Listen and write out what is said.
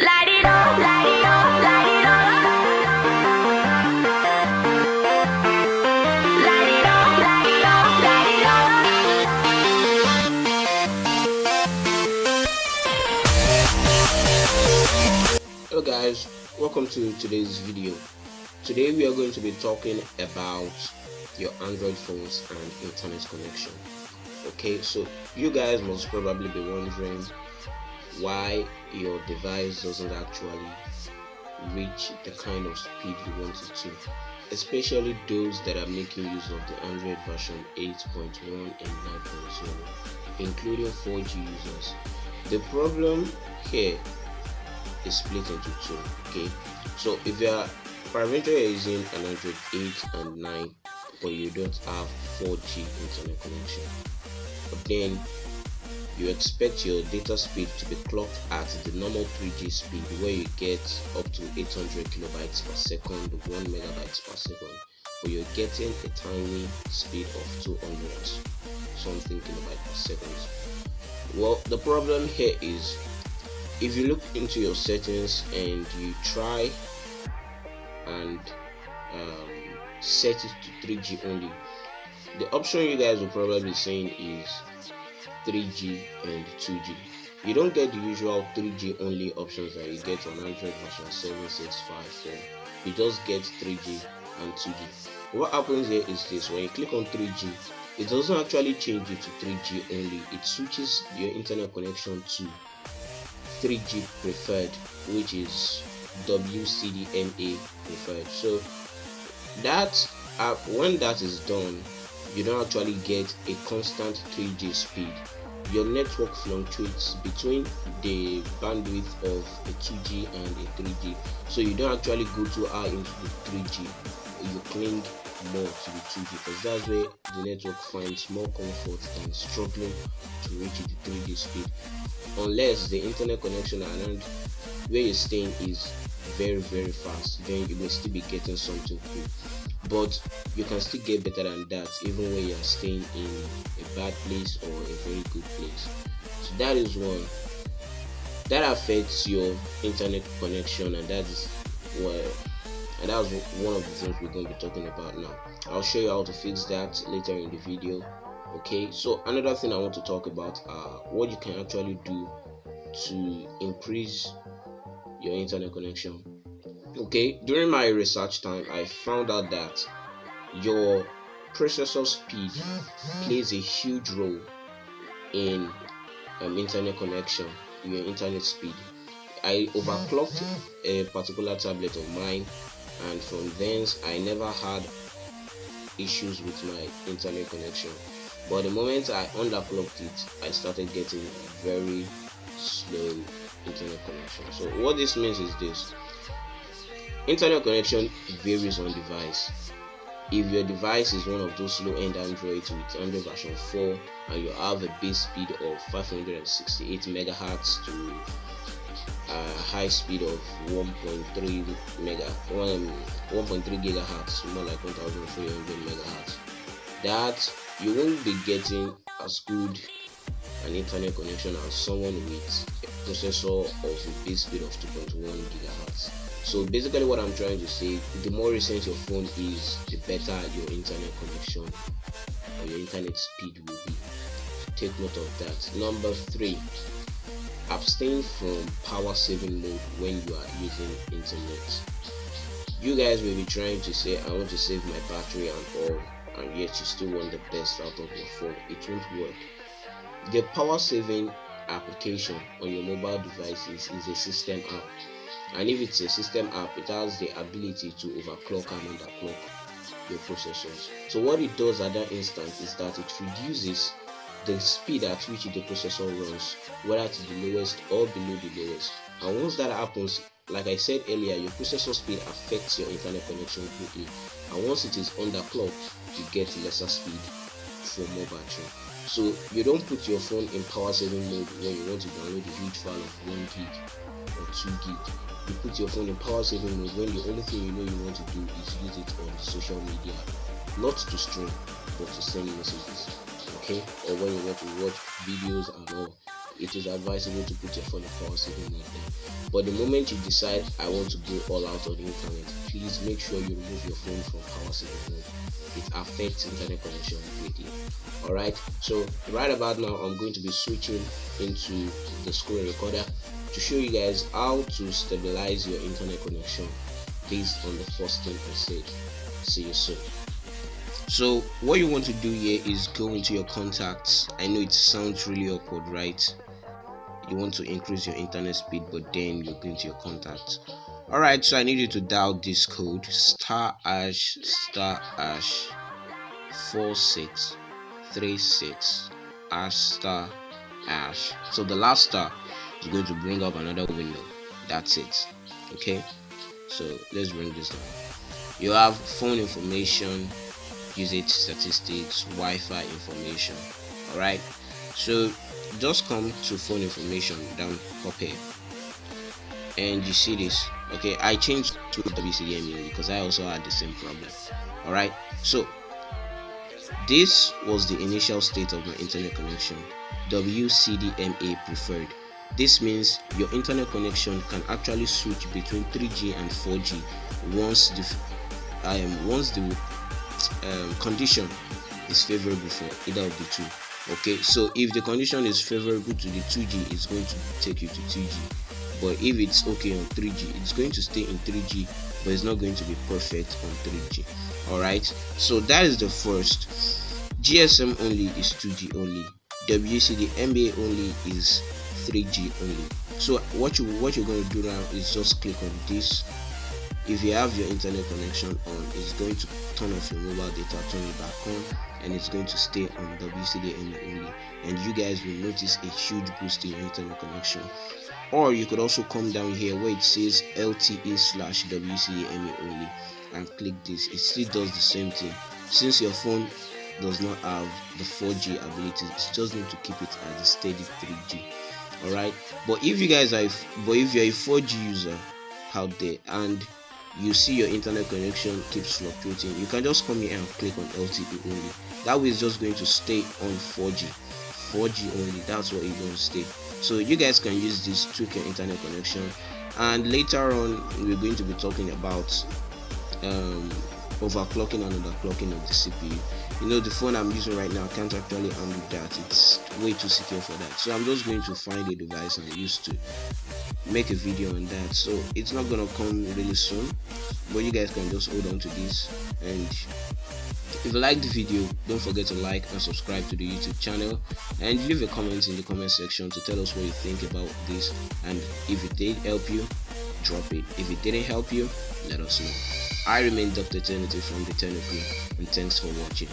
Hello guys, welcome to today's video. Today we are going to be talking about your Android phones and internet connection. Okay, so you guys must probably be wondering why your device doesn't actually reach the kind of speed you want it to, especially those that are making use of the Android version 8.1 and 9.0, including 4G users. The problem here is split into two. Okay, so if you are peradventure using an Android 8 and 9 but you don't have 4G internet connection, but then you expect your data speed to be clocked at the normal 3G speed where you get up to 800 kilobytes per second, 1 megabytes per second, but you're getting a tiny speed of 200 something kilobytes per second. Well, the problem here is, if you look into your settings and you try and set it to 3G only, the option you guys will probably be saying is 3G and 2G. You don't get the usual 3G only options that you get on Android version 7654. You just get 3G and 2G. What happens here is this: when you click on 3G, it doesn't actually change it to 3G only. It switches your internet connection to 3G preferred, which is WCDMA preferred. So that when that is done, you don't actually get a constant 3G speed. Your network fluctuates between the bandwidth of a 2G and a 3G, so you don't actually go too high into the 3G. You cling more to the 2G because that's where the network finds more comfort than struggling to reach the 3G speed, unless the internet connection around where you're staying is very fast. Then you may still be getting something free, but you can still get better than that even when you're staying in a bad place or a very good place. So that is one that affects your internet connection, and that's one of the things we're going to be talking about now. I'll show you how to fix that later in the video. Okay, so another thing I want to talk about are what you can actually do to increase your internet connection. Okay, during my research time, I found out that your processor speed plays a huge role in internet connection, your internet speed. I overclocked a particular tablet of mine, and from thence I never had issues with my internet connection. But the moment I underclocked it, I started getting very slow internet connection. So what this means is this: internet connection varies on device. If your device is one of those low-end Androids with Android version 4 and you have a base speed of 568 megahertz to a high speed of 1.3 gigahertz, more like 1400 megahertz, that you won't be getting as good an internet connection as someone with a processor of a base speed of 2.1 gigahertz. So basically what I'm trying to say, the more recent your phone is, the better your internet connection or your internet speed will be. Take note of that. Number 3, abstain from power saving mode when you are using internet. You guys will be trying to say, I want to save my battery and all, and yet you still want the best out of your phone. It won't work. The power saving application on your mobile devices is a system app, and if it's a system app, it has the ability to overclock and underclock your processors. So what it does at that instant is that it reduces the speed at which the processor runs, whether to the lowest or below the lowest. And once that happens, like I said earlier, your processor speed affects your internet connection greatly, and once it is underclocked, you get lesser speed for more battery. So you don't put your phone in power saving mode when you want to download a huge file of 1 gig or 2 gig. You put your phone in power saving mode when the only thing you know you want to do is use it on social media, not to stream but to send messages, okay? Or when you want to watch videos and all. it is advisable to put your phone in power saving mode then. But the moment you decide I want to go all out on the internet, please make sure you remove your phone from power saving mode. It affects internet connection greatly. Alright, so right about now I'm going to be switching into the screen recorder to show you guys how to stabilize your internet connection based on the first thing I said. See you soon. So what you want to do here is go into your contacts. I know it sounds really awkward, right? You want to increase your internet speed, but then you're going to your contacts. Alright, so I need you to dial this code **4636 **#. So the last star is going to bring up another window. That's it. Okay, so let's bring this down. You have phone information, usage statistics, Wi-Fi information. Alright, so just come to phone information down up here, and you see this. Okay, I changed to WCDMA because I also had the same problem. Alright, so this was the initial state of my internet connection, WCDMA preferred. This means your internet connection can actually switch between 3G and 4G once the condition is favorable for either of the two. Okay, so if the condition is favorable to the 2G, it's going to take you to 2G. But if it's okay on 3G, it's going to stay in 3G, but it's not going to be perfect on 3G. Alright, so that is the first. GSM only is 2G only. WCDMA only is 3G only. So what you're going to do now is just click on this. If you have your internet connection on, it's going to turn off your mobile data, turn it back on, and it's going to stay on WCDMA only, and you guys will notice a huge boost in your internet connection. Or you could also come down here where it says LTE/WCDMA only and click this. It still does the same thing. Since your phone does not have the 4G ability, it's just going to keep it at the steady 3G. Alright, but if you're a 4G user out there and you see your internet connection keeps fluctuating, you can just come here and click on LTE only. That way it's just going to stay on 4G only. That's what it's going to stay. So you guys can use this, tweak your internet connection, and later on we're going to be talking about overclocking and underclocking of the CPU. You know, the phone I'm using right now can't actually handle that. It's way too secure for that. So I'm just going to find a device and use to make a video on that. So it's not gonna come really soon, but you guys can just hold on to this. And if you like the video, don't forget to like and subscribe to the YouTube channel, and leave a comment in the comment section to tell us what you think about this. And if it did help you, drop it. If it didn't help you, let us know. I remain Dr. Tenotea from the TenoCrew, and thanks for watching.